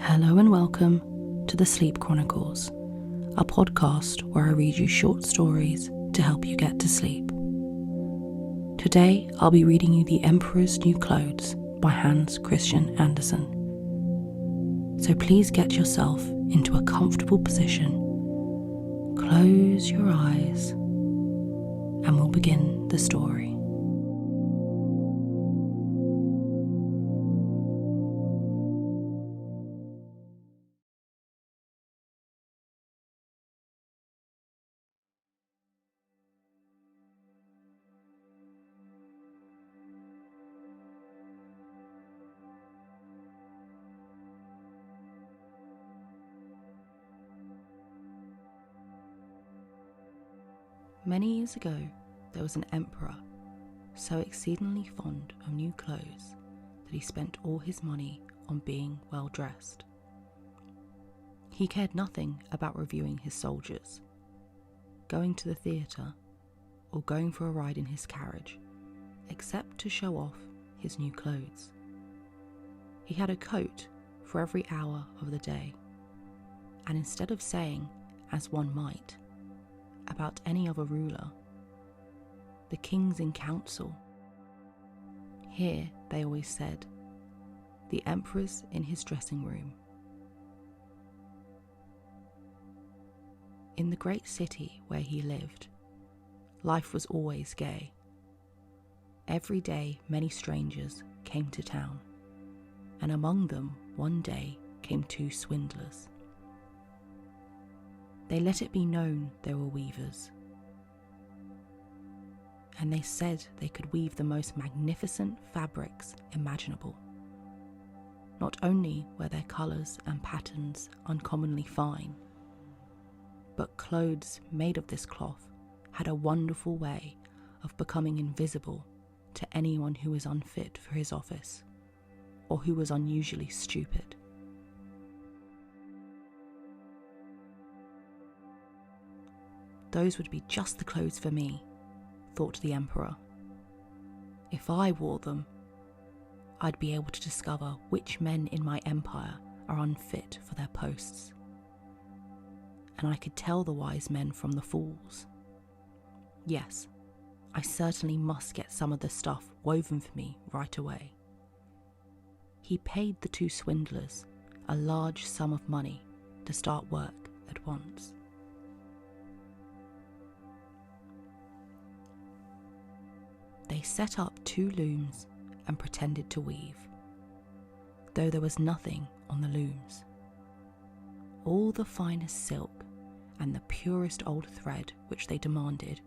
Hello and welcome to the Sleep Chronicles, a podcast where I read you short stories to help you get to sleep. Today I'll be reading you The Emperor's New Clothes by Hans Christian Andersen. So please get yourself into a comfortable position, close your eyes, and we'll begin the story. Many years ago, there was an emperor so exceedingly fond of new clothes that he spent all his money on being well dressed. He cared nothing about reviewing his soldiers, going to the theatre, or going for a ride in his carriage, except to show off his new clothes. He had a coat for every hour of the day, and instead of saying, as one might, about any other ruler, the kings in council, here they always said, the emperor's in his dressing room. In the great city where he lived, life was always gay. Every day many strangers came to town, and among them one day came two swindlers. They let it be known they were weavers, and they said they could weave the most magnificent fabrics imaginable. Not only were their colours and patterns uncommonly fine, but clothes made of this cloth had a wonderful way of becoming invisible to anyone who was unfit for his office, or who was unusually stupid. Those would be just the clothes for me, thought the emperor. If I wore them, I'd be able to discover which men in my empire are unfit for their posts. And I could tell the wise men from the fools. Yes, I certainly must get some of the stuff woven for me right away. He paid the two swindlers a large sum of money to start work at once. They set up two looms and pretended to weave, though there was nothing on the looms. All the finest silk and the purest old thread which they demanded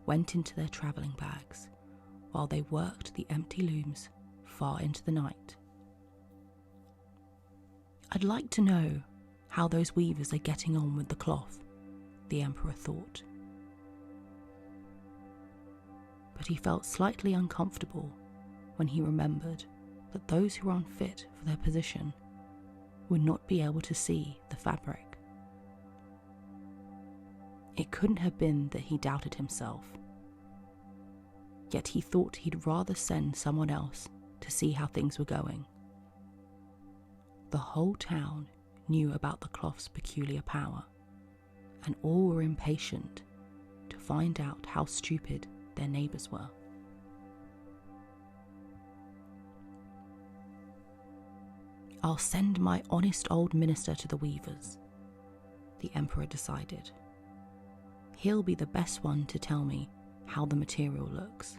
went into their travelling bags, while they worked the empty looms far into the night. I'd like to know how those weavers are getting on with the cloth, the emperor thought. But he felt slightly uncomfortable when he remembered that those who were unfit for their position would not be able to see the fabric. It couldn't have been that he doubted himself, yet he thought he'd rather send someone else to see how things were going. The whole town knew about the cloth's peculiar power, and all were impatient to find out how stupid their neighbours were. I'll send my honest old minister to the weavers, the emperor decided. He'll be the best one to tell me how the material looks,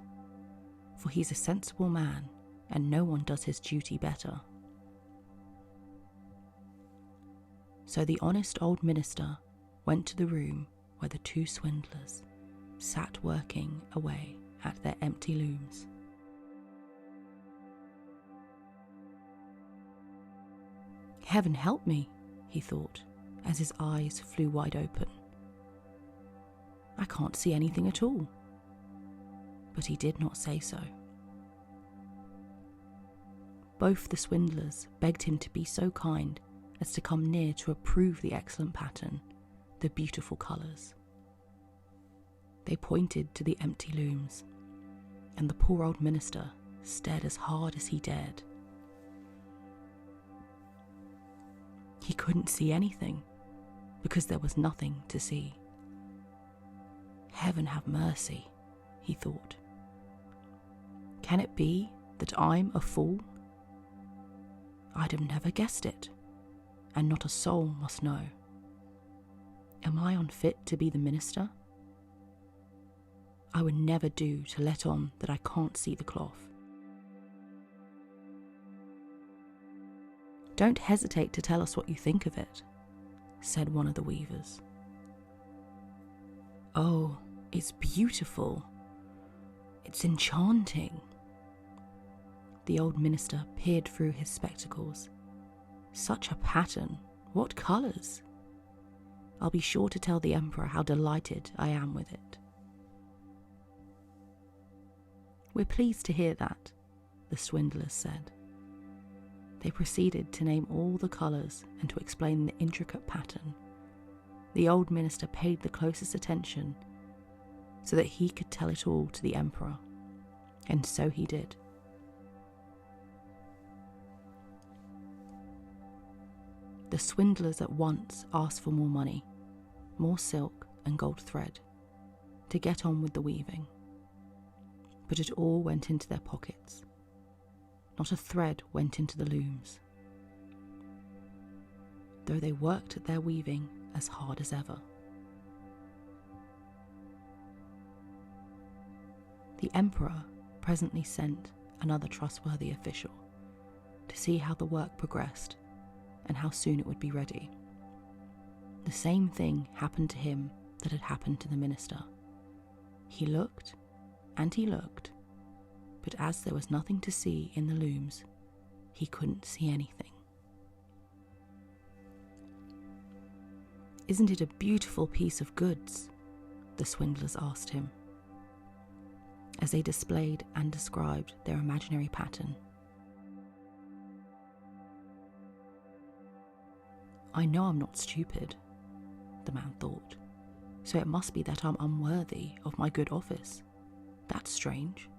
for he's a sensible man and no one does his duty better. So the honest old minister went to the room where the two swindlers sat working away at their empty looms. Heaven help me, he thought, as his eyes flew wide open. I can't see anything at all. But he did not say so. Both the swindlers begged him to be so kind as to come near to approve the excellent pattern, the beautiful colours. They pointed to the empty looms, and the poor old minister stared as hard as he dared. He couldn't see anything, because there was nothing to see. Heaven have mercy, he thought. Can it be that I'm a fool? I'd have never guessed it, and not a soul must know. Am I unfit to be the minister? I would never do to let on that I can't see the cloth. Don't hesitate to tell us what you think of it, said one of the weavers. Oh, it's beautiful. It's enchanting. The old minister peered through his spectacles. Such a pattern. What colours? I'll be sure to tell the emperor how delighted I am with it. We're pleased to hear that, the swindlers said. They proceeded to name all the colours and to explain the intricate pattern. The old minister paid the closest attention so that he could tell it all to the emperor, and so he did. The swindlers at once asked for more money, more silk and gold thread, to get on with the weaving. But it all went into their pockets. Not a thread went into the looms, though they worked at their weaving as hard as ever. The emperor presently sent another trustworthy official to see how the work progressed and how soon it would be ready. The same thing happened to him that had happened to the minister. He looked and he looked, but as there was nothing to see in the looms, he couldn't see anything. Isn't it a beautiful piece of goods? The swindlers asked him, as they displayed and described their imaginary pattern. I know I'm not stupid, the man thought, so it must be that I'm unworthy of my good office. That's strange.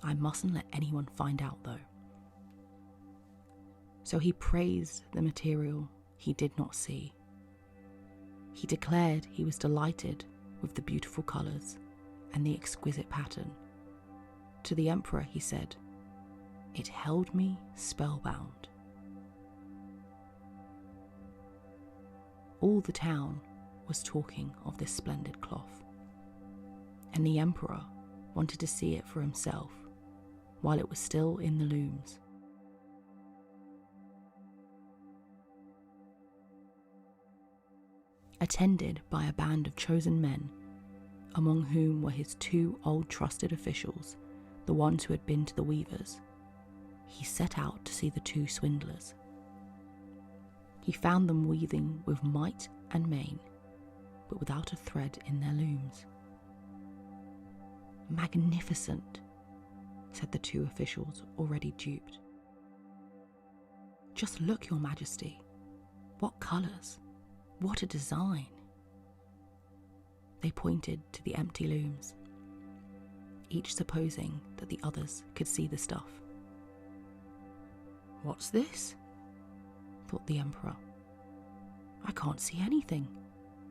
I mustn't let anyone find out, though. So he praised the material he did not see. He declared he was delighted with the beautiful colours and the exquisite pattern. To the emperor he said, "It held me spellbound." All the town was talking of this splendid cloth, and the emperor wanted to see it for himself while it was still in the looms. Attended by a band of chosen men, among whom were his two old trusted officials, the ones who had been to the weavers, he set out to see the two swindlers. He found them weaving with might and main, but without a thread in their looms. "Magnificent," said the two officials already duped. "Just look, Your Majesty. What colours! What a design!" They pointed to the empty looms, each supposing that the others could see the stuff. "What's this?" thought the emperor. "I can't see anything.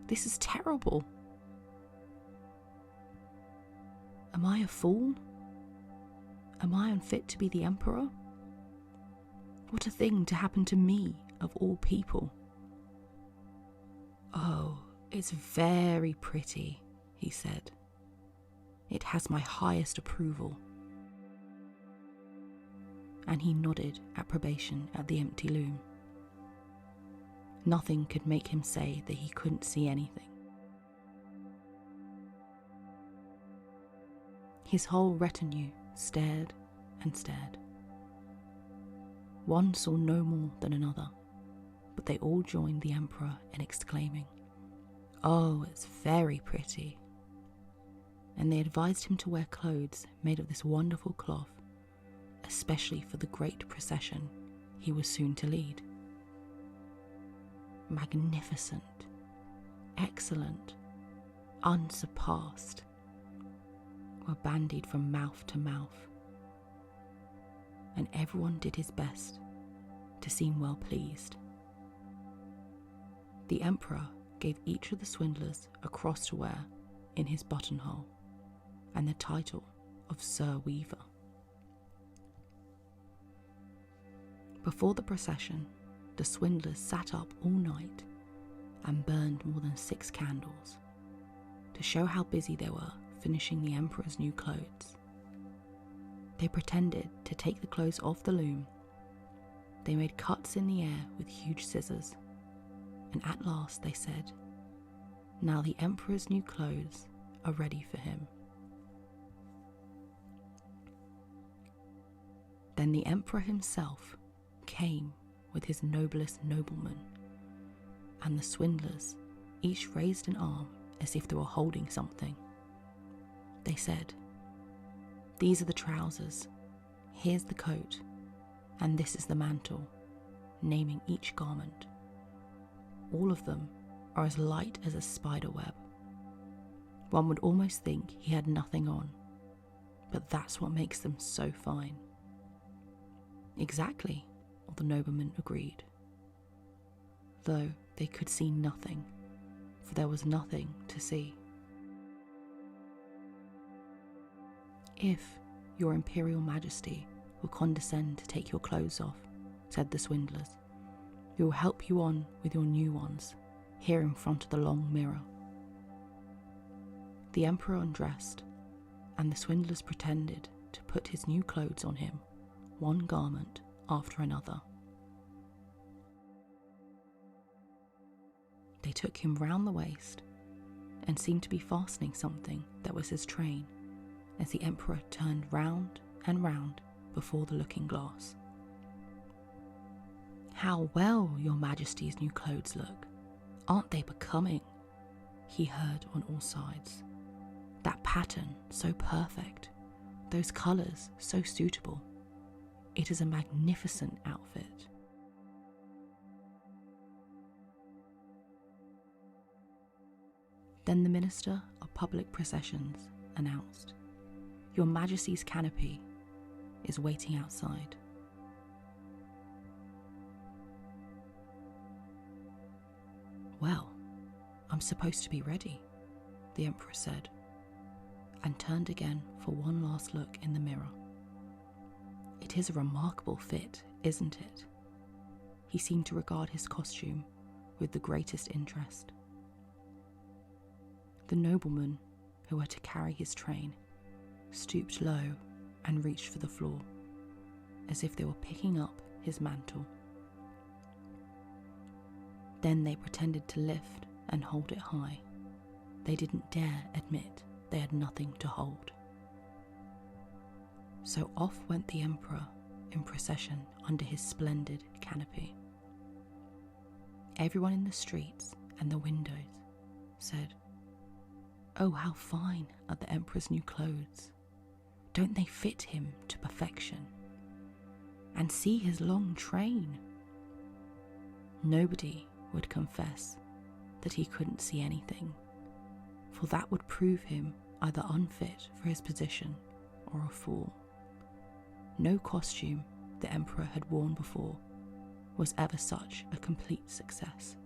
This is terrible. Am I a fool? Am I unfit to be the emperor? What a thing to happen to me, of all people." "Oh, it's very pretty," he said. "It has my highest approval." And he nodded approbation at the empty loom. Nothing could make him say that he couldn't see anything. His whole retinue stared and stared. One saw no more than another, but they all joined the emperor in exclaiming, "Oh, it's very pretty." And they advised him to wear clothes made of this wonderful cloth, especially for the great procession he was soon to lead. Magnificent, excellent, unsurpassed were bandied from mouth to mouth, and everyone did his best to seem well pleased. The emperor gave each of the swindlers a cross to wear in his buttonhole and the title of Sir Weaver. Before the procession, the swindlers sat up all night and burned more than 6 candles to show how busy they were finishing the emperor's new clothes. They pretended to take the clothes off the loom. They made cuts in the air with huge scissors, and at last they said, "Now the emperor's new clothes are ready for him." Then the emperor himself came with his noblest noblemen, and the swindlers each raised an arm as if they were holding something. They said, "These are the trousers, here's the coat, and this is the mantle," naming each garment. All of them are as light as a spider web. One would almost think he had nothing on, but that's what makes them so fine. Exactly, all the noblemen agreed, though they could see nothing, for there was nothing to see. "If your imperial majesty will condescend to take your clothes off," said the swindlers, "we will help you on with your new ones, here in front of the long mirror." The emperor undressed, and the swindlers pretended to put his new clothes on him, one garment after another. They took him round the waist and seemed to be fastening something that was his train as the emperor turned round and round before the looking glass. "How well your majesty's new clothes look! Aren't they becoming?" he heard on all sides. "That pattern so perfect, those colours so suitable. It is a magnificent outfit." Then the Minister of Public Processions announced, "Your Majesty's canopy is waiting outside." "Well, I'm supposed to be ready," the emperor said, and turned again for one last look in the mirror. "It is a remarkable fit, isn't it?" He seemed to regard his costume with the greatest interest. The noblemen who were to carry his train stooped low and reached for the floor, as if they were picking up his mantle. Then they pretended to lift and hold it high. They didn't dare admit they had nothing to hold. So off went the emperor in procession under his splendid canopy. Everyone in the streets and the windows said, "Oh, how fine are the emperor's new clothes! Don't they fit him to perfection? And see his long train!" Nobody would confess that he couldn't see anything, for that would prove him either unfit for his position or a fool. No costume the emperor had worn before was ever such a complete success.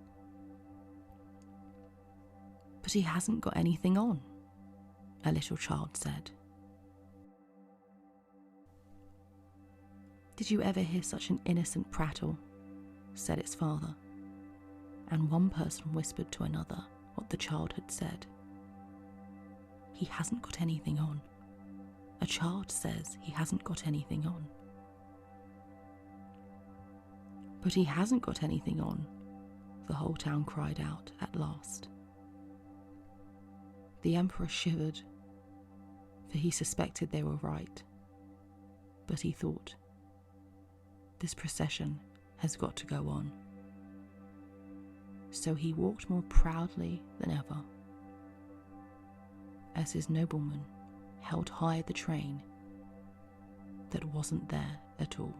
"But he hasn't got anything on," a little child said. "Did you ever hear such an innocent prattle?" said its father, and one person whispered to another what the child had said. "He hasn't got anything on. A child says he hasn't got anything on." "But he hasn't got anything on," the whole town cried out at last. The emperor shivered, for he suspected they were right. But he thought, this procession has got to go on. So he walked more proudly than ever, as his noblemen held high the train that wasn't there at all.